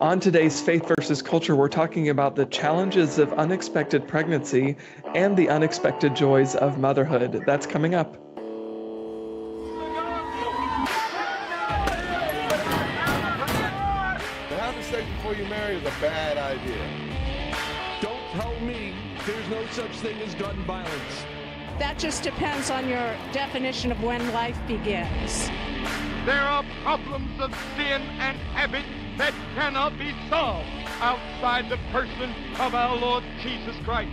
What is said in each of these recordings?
On today's Faith versus Culture, we're talking about the challenges of unexpected pregnancy and the unexpected joys of motherhood. That's coming up. To have sex before you marry is a bad idea. Don't tell me there's no such thing as gun violence. That just depends on your definition of when life begins. There are problems of sin and habit that cannot be solved outside the person of our Lord Jesus Christ.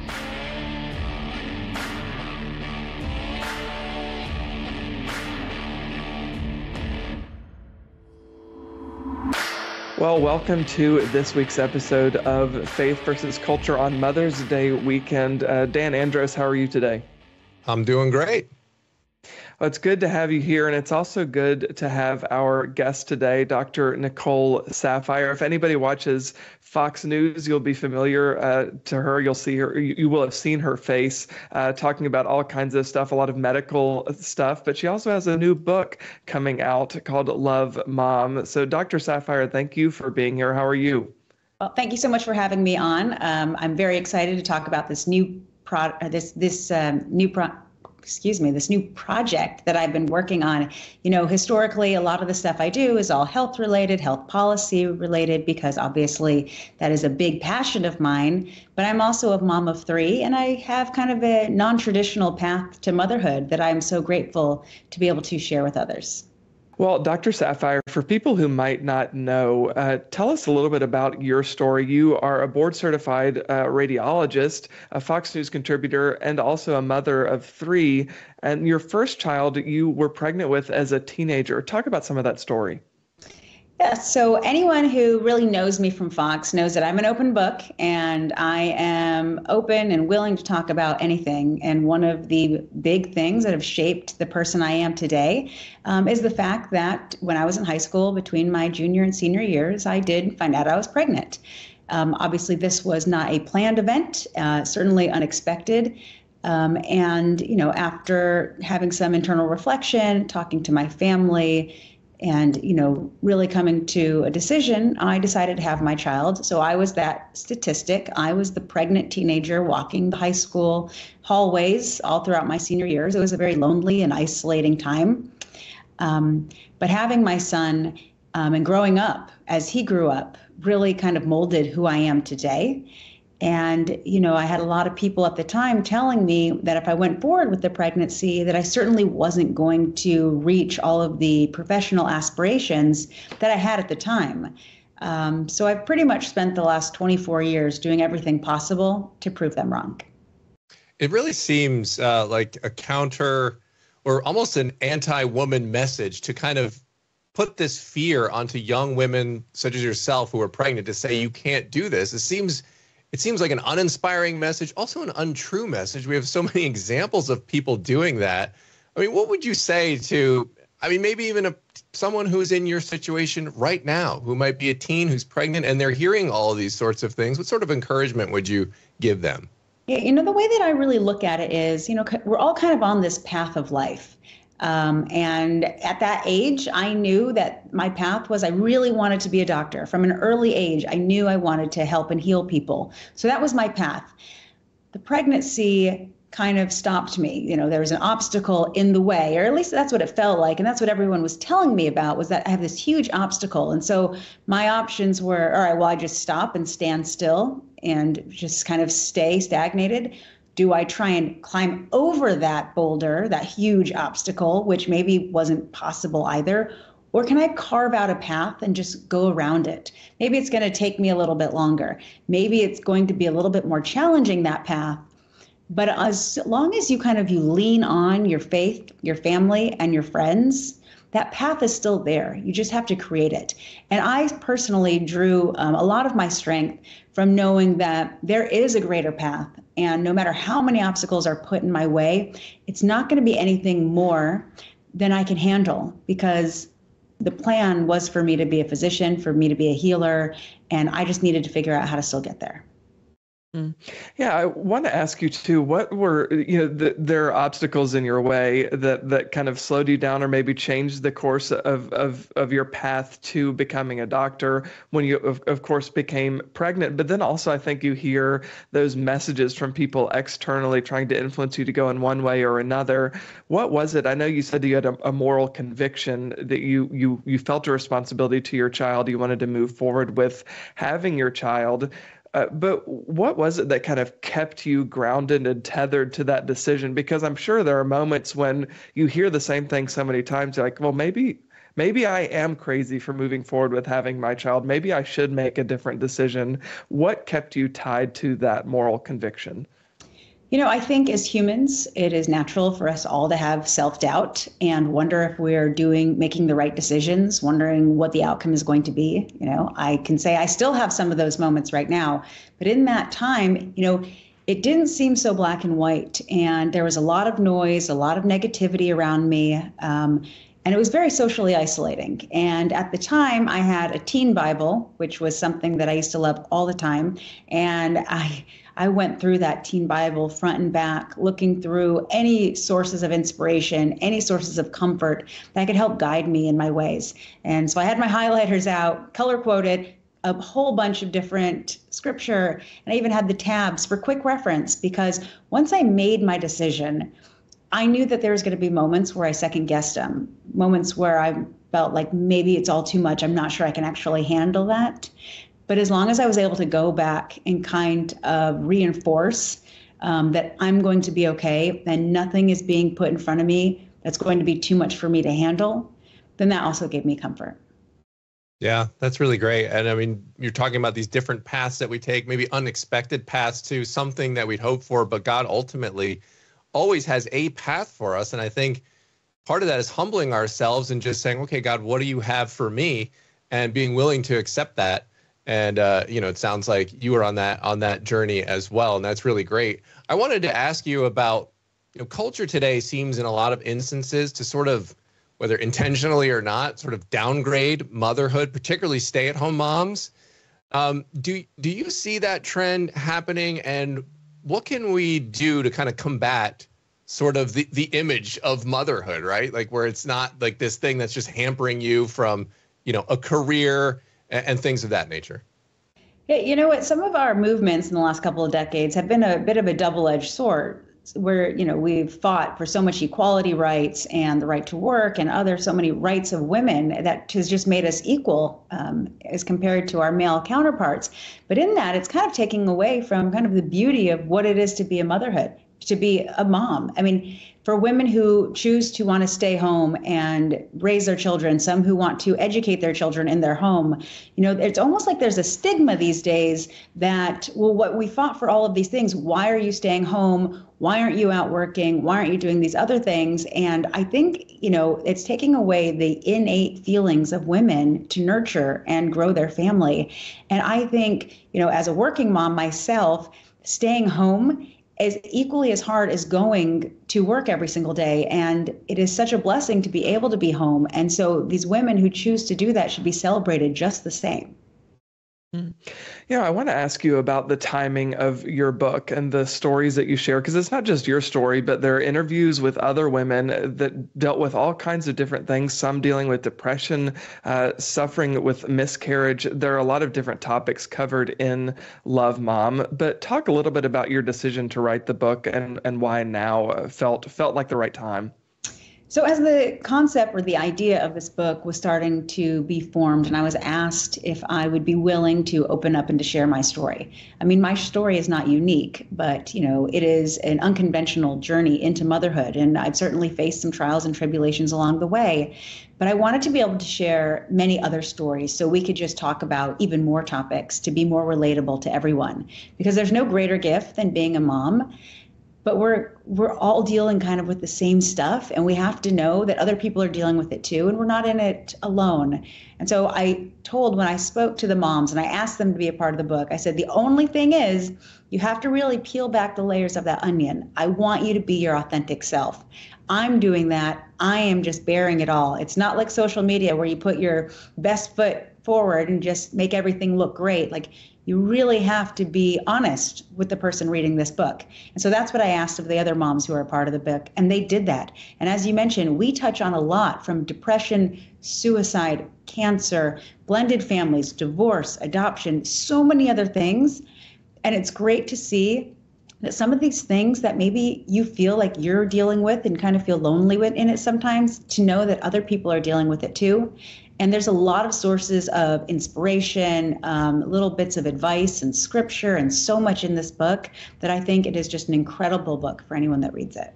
Well, welcome to this week's episode of Faith versus Culture on Mother's Day weekend. Dan Andros, how are you today? I'm doing great. Well, it's good to have you here, and it's also good to have our guest today, Dr. Nicole Saphier. If anybody watches Fox News, you'll be familiar to her. You'll see her. You will have seen her face talking about all kinds of stuff, a lot of medical stuff. But she also has a new book coming out called Love Mom. So, Dr. Saphier, thank you for being here. How are you? Well, thank you so much for having me on. I'm very excited to talk about this new this new project that I've been working on. You know, historically, a lot of the stuff I do is all health related, health policy related, because obviously that is a big passion of mine. But I'm also a mom of three, and I have kind of a non-traditional path to motherhood that I'm so grateful to be able to share with others. Well, Dr. Saphier, for people who might not know, tell us a little bit about your story. You are a board-certified radiologist, a Fox News contributor, and also a mother of three. And your first child you were pregnant with as a teenager. Talk about some of that story. Yeah, so anyone who really knows me from Fox knows that I'm an open book, and I am open and willing to talk about anything. And one of the big things that have shaped the person I am today is the fact that when I was in high school, between my junior and senior years, I did find out I was pregnant. Obviously, this was not a planned event, certainly unexpected. And, you know, after having some internal reflection, talking to my family, and, you know, really coming to a decision, I decided to have my child. So I was that statistic. I was the pregnant teenager walking the high school hallways all throughout my senior years. It was a very lonely and isolating time. But having my son and growing up as he grew up really kind of molded who I am today. And, you know, I had a lot of people at the time telling me that if I went forward with the pregnancy, that I certainly wasn't going to reach all of the professional aspirations that I had at the time. So I've pretty much spent the last 24 years doing everything possible to prove them wrong. It really seems like a counter or almost an anti-woman message to kind of put this fear onto young women such as yourself who are pregnant to say you can't do this. It seems like an uninspiring message, also an untrue message. We have so many examples of people doing that. I mean, what would you say to, maybe even someone who's in your situation right now, who might be a teen who's pregnant and they're hearing all of these sorts of things? What sort of encouragement would you give them? Yeah, you know, the way that I really look at it is, you know, we're all kind of on this path of life. And at that age, I knew that my path was I really wanted to be a doctor. From an early age, I knew I wanted to help and heal people. So that was my path. The pregnancy kind of stopped me. You know, there was an obstacle in the way, or at least that's what it felt like. And that's what everyone was telling me about, was that I have this huge obstacle. And so my options were, all right, well, I just stop and stand still and just kind of stay stagnated. Do I try and climb over that boulder, that huge obstacle, which maybe wasn't possible either? Or can I carve out a path and just go around it? Maybe it's going to take me a little bit longer. Maybe it's going to be a little bit more challenging, that path. But as long as you lean on your faith, your family, and your friends, that path is still there. You just have to create it. And I personally drew a lot of my strength from knowing that there is a greater path. And no matter how many obstacles are put in my way, it's not going to be anything more than I can handle, because the plan was for me to be a physician, for me to be a healer, and I just needed to figure out how to still get there. Mm. Yeah, I want to ask you too, what were, there are obstacles in your way that kind of slowed you down or maybe changed the course of your path to becoming a doctor when you, of course, became pregnant. But then also, I think you hear those messages from people externally trying to influence you to go in one way or another. What was it? I know you said you had a moral conviction that you felt a responsibility to your child. You wanted to move forward with having your child. But what was it that kind of kept you grounded and tethered to that decision? Because I'm sure there are moments when you hear the same thing so many times, you're like, well, maybe I am crazy for moving forward with having my child. Maybe I should make a different decision. What kept you tied to that moral conviction? I think as humans, it is natural for us all to have self-doubt and wonder if we're making the right decisions, wondering what the outcome is going to be. I can say I still have some of those moments right now, but in that time, it didn't seem so black and white. And there was a lot of noise, a lot of negativity around me. And it was very socially isolating. And at the time, I had a teen Bible, which was something that I used to love all the time. And I went through that teen Bible front and back, looking through any sources of inspiration, any sources of comfort that could help guide me in my ways. And so I had my highlighters out, color coded a whole bunch of different scripture. And I even had the tabs for quick reference, because once I made my decision, I knew that there was going to be moments where I second guessed them, moments where I felt like maybe it's all too much. I'm not sure I can actually handle that. But as long as I was able to go back and kind of reinforce that I'm going to be okay, and nothing is being put in front of me that's going to be too much for me to handle, then that also gave me comfort. Yeah, that's really great. And I mean, you're talking about these different paths that we take, maybe unexpected paths to something that we'd hope for, but God ultimately always has a path for us. And I think part of that is humbling ourselves and just saying, okay, God, what do you have for me? And being willing to accept that. And, it sounds like you were on that journey as well. And that's really great. I wanted to ask you about, culture today seems in a lot of instances to sort of, whether intentionally or not, sort of downgrade motherhood, particularly stay-at-home moms. Do you see that trend happening? And what can we do to kind of combat sort of the image of motherhood, right? Like where it's not like this thing that's just hampering you from, a career and things of that nature. Yeah, you know what? Some of our movements in the last couple of decades have been a bit of a double-edged sword, where, we've fought for so much equality rights and the right to work and so many rights of women that has just made us equal as compared to our male counterparts. But in that, it's kind of taking away from kind of the beauty of what it is to be a motherhood, to be a mom. I mean, for women who choose to want to stay home and raise their children, some who want to educate their children in their home, it's almost like there's a stigma these days that, well, what we fought for all of these things, why are you staying home? Why aren't you out working? Why aren't you doing these other things? And I think, it's taking away the innate feelings of women to nurture and grow their family. And I think, as a working mom myself, staying home is equally as hard as going to work every single day. And it is such a blessing to be able to be home. And so these women who choose to do that should be celebrated just the same. Yeah, I want to ask you about the timing of your book and the stories that you share, because it's not just your story, but there are interviews with other women that dealt with all kinds of different things, some dealing with depression, suffering with miscarriage. There are a lot of different topics covered in Love Mom, but talk a little bit about your decision to write the book and why now felt like the right time. So as the concept or the idea of this book was starting to be formed, and I was asked if I would be willing to open up and to share my story. I mean, my story is not unique, but, it is an unconventional journey into motherhood. And I've certainly faced some trials and tribulations along the way. But I wanted to be able to share many other stories so we could just talk about even more topics to be more relatable to everyone. Because there's no greater gift than being a mom. But we're all dealing kind of with the same stuff, and we have to know that other people are dealing with it too, and we're not in it alone. And so when I spoke to the moms and I asked them to be a part of the book, I said, the only thing is you have to really peel back the layers of that onion. I want you to be your authentic self. I'm doing that. I am just bearing it all. It's not like social media where you put your best foot forward and just make everything look great. Like, you really have to be honest with the person reading this book. And so that's what I asked of the other moms who are a part of the book, and they did that. And as you mentioned, we touch on a lot, from depression, suicide, cancer, blended families, divorce, adoption, so many other things. And it's great to see that some of these things that maybe you feel like you're dealing with and kind of feel lonely with in it sometimes, to know that other people are dealing with it too. And there's a lot of sources of inspiration, little bits of advice and scripture, and so much in this book that I think it is just an incredible book for anyone that reads it.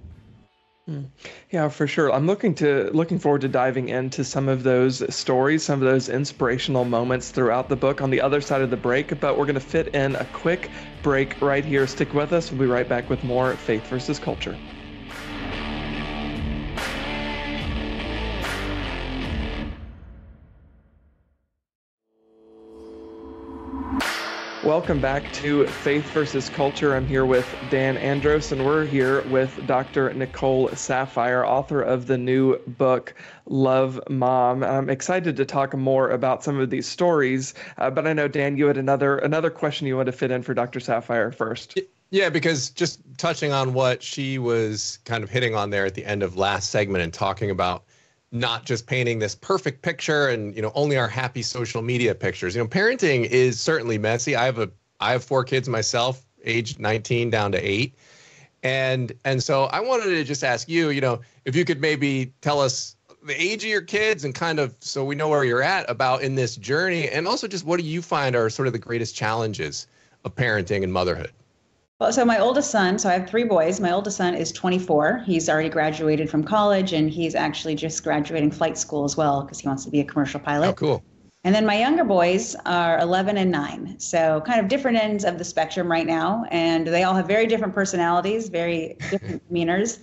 Yeah, for sure. I'm looking forward to diving into some of those stories, some of those inspirational moments throughout the book on the other side of the break. But we're going to fit in a quick break right here. Stick with us. We'll be right back with more Faith versus Culture. Welcome back to Faith versus Culture. I'm here with Dan Andros, and we're here with Dr. Nicole Saphier, author of the new book, Love Mom. I'm excited to talk more about some of these stories, but I know, Dan, you had another question you want to fit in for Dr. Saphier first. Yeah, because just touching on what she was kind of hitting on there at the end of last segment and talking about not just painting this perfect picture and, only our happy social media pictures. Parenting is certainly messy. I have 4 kids myself, aged 19 down to 8. And so I wanted to just ask you, if you could maybe tell us the age of your kids and kind of, so we know where you're at about in this journey. And also just, what do you find are sort of the greatest challenges of parenting and motherhood? Well, so my oldest son, so I have 3 boys. My oldest son is 24. He's already graduated from college, and he's actually just graduating flight school as well because he wants to be a commercial pilot. Oh, cool. And then my younger boys are 11 and 9. So kind of different ends of the spectrum right now. And they all have very different personalities, very different demeanors.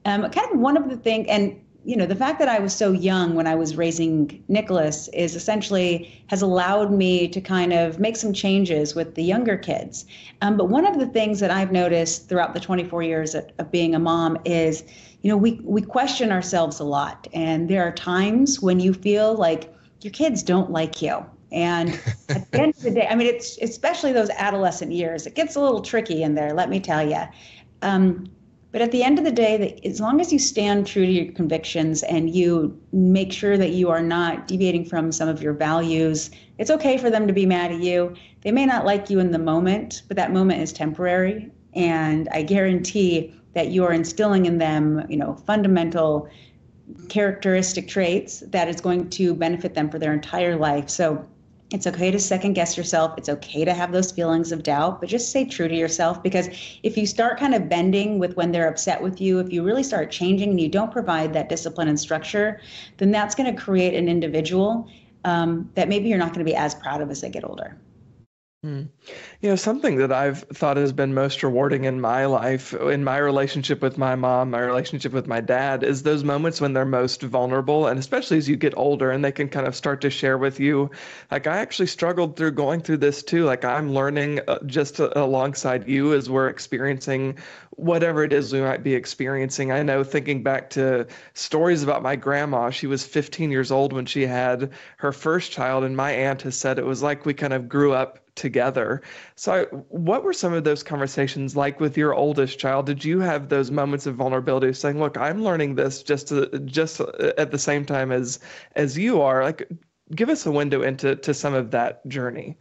Kind of one of the things, and the fact that I was so young when I was raising Nicholas is essentially has allowed me to kind of make some changes with the younger kids. But one of the things that I've noticed throughout the 24 years of being a mom is, we question ourselves a lot. And there are times when you feel like your kids don't like you. And at the end of the day, I mean, it's especially those adolescent years, it gets a little tricky in there, let me tell you. But at the end of the day, as long as you stand true to your convictions and you make sure that you are not deviating from some of your values, it's okay for them to be mad at you. They may not like you in the moment, but that moment is temporary. And I guarantee that you are instilling in them, fundamental characteristic traits that is going to benefit them for their entire life. So it's okay to second guess yourself. It's okay to have those feelings of doubt, but just stay true to yourself, because if you start kind of bending with when they're upset with you, if you really start changing and you don't provide that discipline and structure, then that's going to create an individual that maybe you're not going to be as proud of as they get older. Something that I've thought has been most rewarding in my life, in my relationship with my mom, my relationship with my dad, is those moments when they're most vulnerable. And especially as you get older and they can kind of start to share with you, like, I actually struggled through going through this too. Like, I'm learning just alongside you as we're experiencing whatever it is we might be experiencing. I know, thinking back to stories about my grandma, she was 15 years old when she had her first child. And my aunt has said it was like we kind of grew up together. So what were some of those conversations like with your oldest child? Did you have those moments of vulnerability saying, look, I'm learning this just at the same time as you are? Like, give us a window into some of that journey.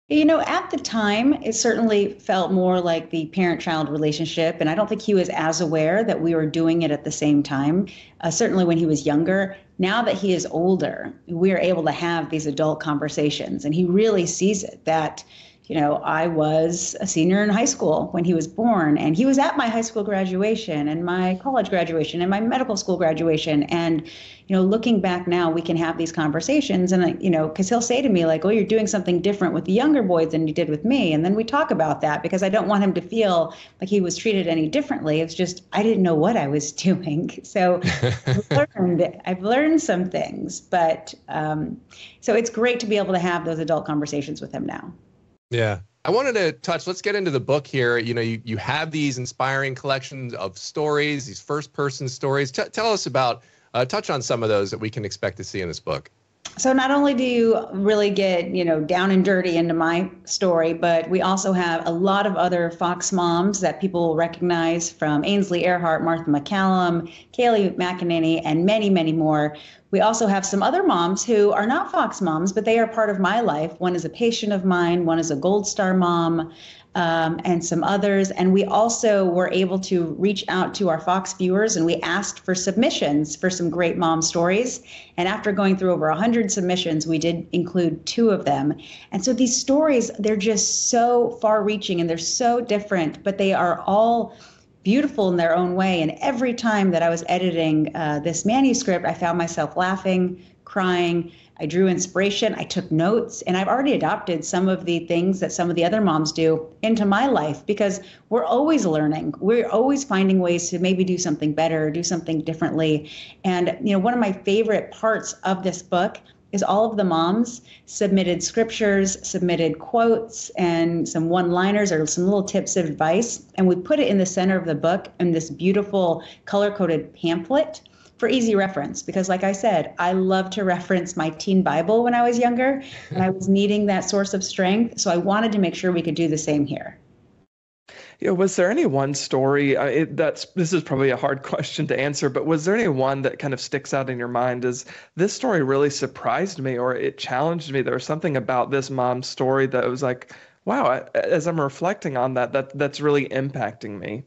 At the time, it certainly felt more like the parent-child relationship, and I don't think he was as aware that we were doing it at the same time, certainly when he was younger. Now that he is older, we are able to have these adult conversations, and he really sees it that, I was a senior in high school when he was born, and he was at my high school graduation and my college graduation and my medical school graduation. And, looking back now, we can have these conversations, and, because he'll say to me, like, oh, you're doing something different with the younger boys than you did with me. And then we talk about that, because I don't want him to feel like he was treated any differently. It's just, I didn't know what I was doing. So I've learned some things, but so it's great to be able to have those adult conversations with him now. Yeah. I wanted to let's get into the book here. You have these inspiring collections of stories, these first person stories. Tell us about, touch on some of those that we can expect to see in this book. So not only do you really get, down and dirty into my story, but we also have a lot of other Fox moms that people will recognize, from Ainsley Earhart, Martha McCallum, Kaylee McEnany, and many, many more. We also have some other moms who are not Fox moms, but they are part of my life. One is a patient of mine, one is a Gold Star mom, and some others. And we also were able to reach out to our Fox viewers, and we asked for submissions for some great mom stories. And after going through over 100 submissions, we did include 2 of them. And so these stories, they're just so far reaching and they're so different, but they are all beautiful in their own way. And every time that I was editing this manuscript, I found myself laughing, crying. I drew inspiration, I took notes, and I've already adopted some of the things that some of the other moms do into my life, because we're always learning. We're always finding ways to maybe do something better, do something differently. And, one of my favorite parts of this book is all of the moms submitted scriptures, submitted quotes, and some one-liners or some little tips of advice. And we put it in the center of the book in this beautiful color-coded pamphlet for easy reference, because like I said, I love to reference my teen Bible when I was younger, and I was needing that source of strength. So I wanted to make sure we could do the same here. Was there any one story, this is probably a hard question to answer, but was there any one that kind of sticks out in your mind as this story really surprised me, or it challenged me? There was something about this mom's story that was like, wow, as I'm reflecting on that's really impacting me.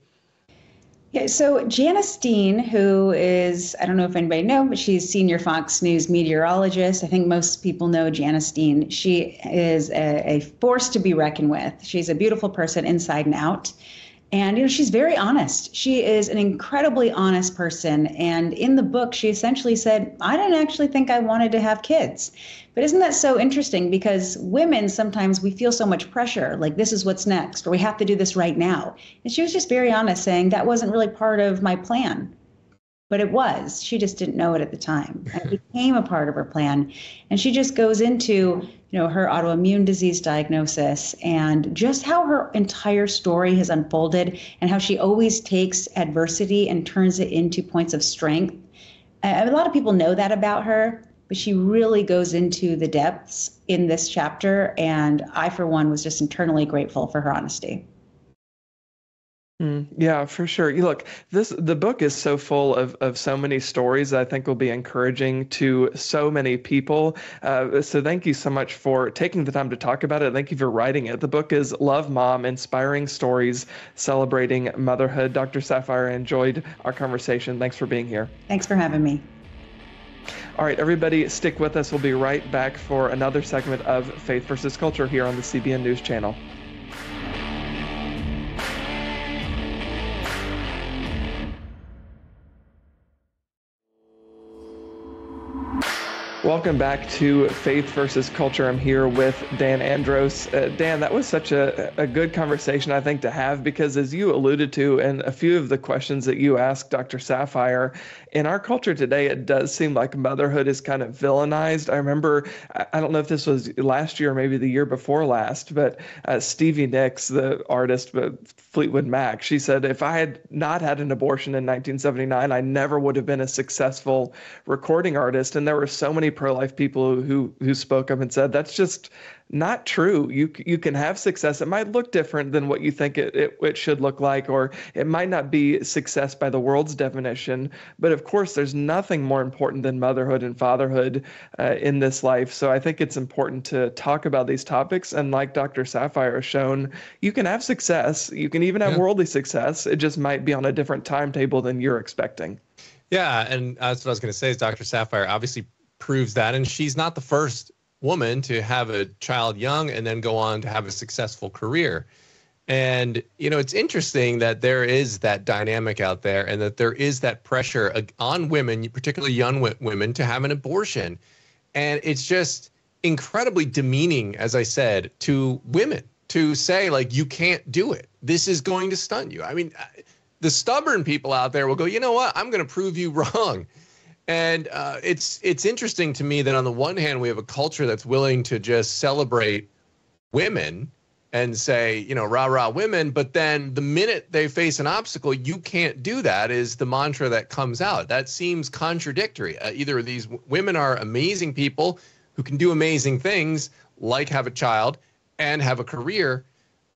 Yeah, so Janice Dean, who is, I don't know if anybody knows, but she's senior Fox News meteorologist. I think most people know Janice Dean. She is a force to be reckoned with. She's a beautiful person inside and out. And, she's very honest. She is an incredibly honest person. And in the book, she essentially said, I didn't actually think I wanted to have kids. But isn't that so interesting? Because women, sometimes we feel so much pressure, like this is what's next, or we have to do this right now. And she was just very honest, saying that wasn't really part of my plan. But it was. She just didn't know it at the time. And it became a part of her plan. And she just goes into, her autoimmune disease diagnosis and just how her entire story has unfolded, and how she always takes adversity and turns it into points of strength. A lot of people know that about her, but she really goes into the depths in this chapter. And I, for one, was just internally grateful for her honesty. Yeah, for sure. Look, the book is so full of so many stories that I think will be encouraging to so many people. So thank you so much for taking the time to talk about it. Thank you for writing it. The book is Love Mom, Inspiring Stories Celebrating Motherhood. Dr. Saphier, I enjoyed our conversation. Thanks for being here. Thanks for having me. All right, everybody, stick with us. We'll be right back for another segment of Faith versus Culture here on the CBN News Channel. Welcome back to Faith versus Culture. I'm here with Dan Andros. Dan, that was such a good conversation, I think, to have, because as you alluded to in a few of the questions that you asked Dr. Saphier, in our culture today, it does seem like motherhood is kind of villainized. I remember, I don't know if this was last year or maybe the year before last, but Stevie Nicks, the artist, Fleetwood Mac, she said, if I had not had an abortion in 1979, I never would have been a successful recording artist. And there were so many pro-life people who spoke up and said, that's just not true. You can have success. It might look different than what you think it should look like, or it might not be success by the world's definition. But of course, there's nothing more important than motherhood and fatherhood in this life. So I think it's important to talk about these topics. And like Dr. Saphier has shown, you can have success. You can even have worldly success. It just might be on a different timetable than you're expecting. Yeah, and that's what I was going to say is Dr. Saphier obviously proves that. And she's not the first woman to have a child young and then go on to have a successful career. And, it's interesting that there is that dynamic out there, and that there is that pressure on women, particularly young women, to have an abortion. And it's just incredibly demeaning, as I said, to women to say, like, you can't do it. This is going to stun you. I mean, the stubborn people out there will go, you know what? I'm going to prove you wrong. And it's interesting to me that on the one hand, we have a culture that's willing to just celebrate women and say, rah, rah women. But then the minute they face an obstacle, you can't do that is the mantra that comes out. That seems contradictory. Either these women are amazing people who can do amazing things, like have a child and have a career,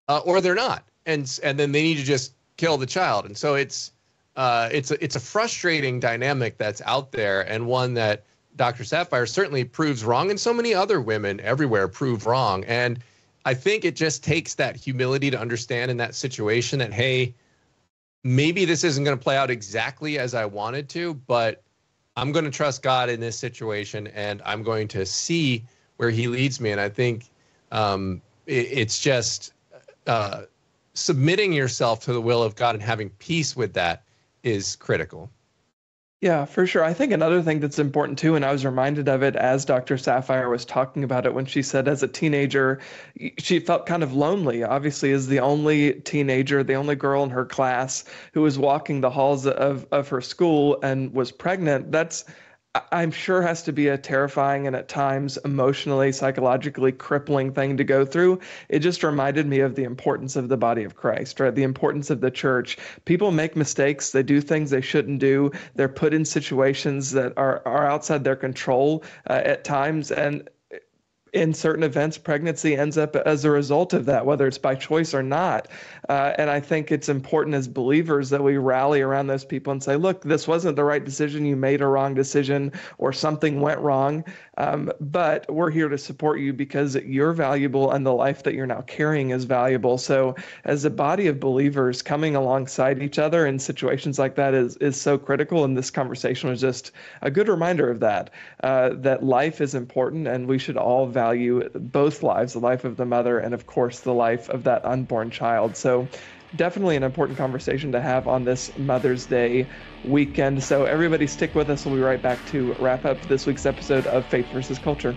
or they're not. And then they need to just kill the child. And so it's a frustrating dynamic that's out there, and one that Dr. Saphier certainly proves wrong, and so many other women everywhere prove wrong. And I think it just takes that humility to understand in that situation that, hey, maybe this isn't going to play out exactly as I wanted to, but I'm going to trust God in this situation, and I'm going to see where he leads me. And I think it's just submitting yourself to the will of God and having peace with that is critical. Yeah, for sure. I think another thing that's important too, and I was reminded of it as Dr. Saphier was talking about it when she said as a teenager, she felt kind of lonely, obviously, as the only teenager, the only girl in her class who was walking the halls of her school and was pregnant. That's, I'm sure, has to be a terrifying and at times emotionally, psychologically crippling thing to go through. It just reminded me of the importance of the body of Christ, right? The importance of the church. People make mistakes. They do things they shouldn't do. They're put in situations that are outside their control at times. And in certain events, pregnancy ends up as a result of that, whether it's by choice or not. And I think it's important as believers that we rally around those people and say, look, this wasn't the right decision. You made a wrong decision, or something went wrong. But we're here to support you because you're valuable and the life that you're now carrying is valuable. So as a body of believers, coming alongside each other in situations like that is so critical. And this conversation was just a good reminder of that, that life is important and we should all value both lives, the life of the mother and, of course, the life of that unborn child. So definitely an important conversation to have on this Mother's Day weekend. So everybody stick with us. We'll be right back to wrap up this week's episode of Faith versus Culture.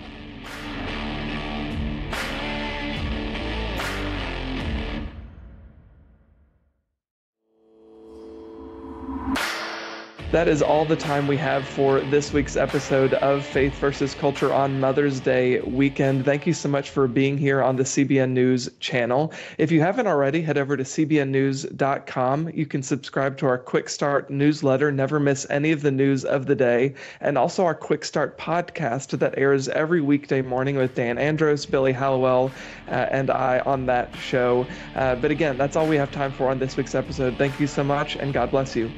That is all the time we have for this week's episode of Faith versus Culture on Mother's Day weekend. Thank you so much for being here on the CBN News Channel. If you haven't already, head over to cbnnews.com. You can subscribe to our Quick Start newsletter, never miss any of the news of the day, and also our Quick Start podcast that airs every weekday morning with Dan Andros, Billy Hallowell, and I on that show. But again, that's all we have time for on this week's episode. Thank you so much, and God bless you.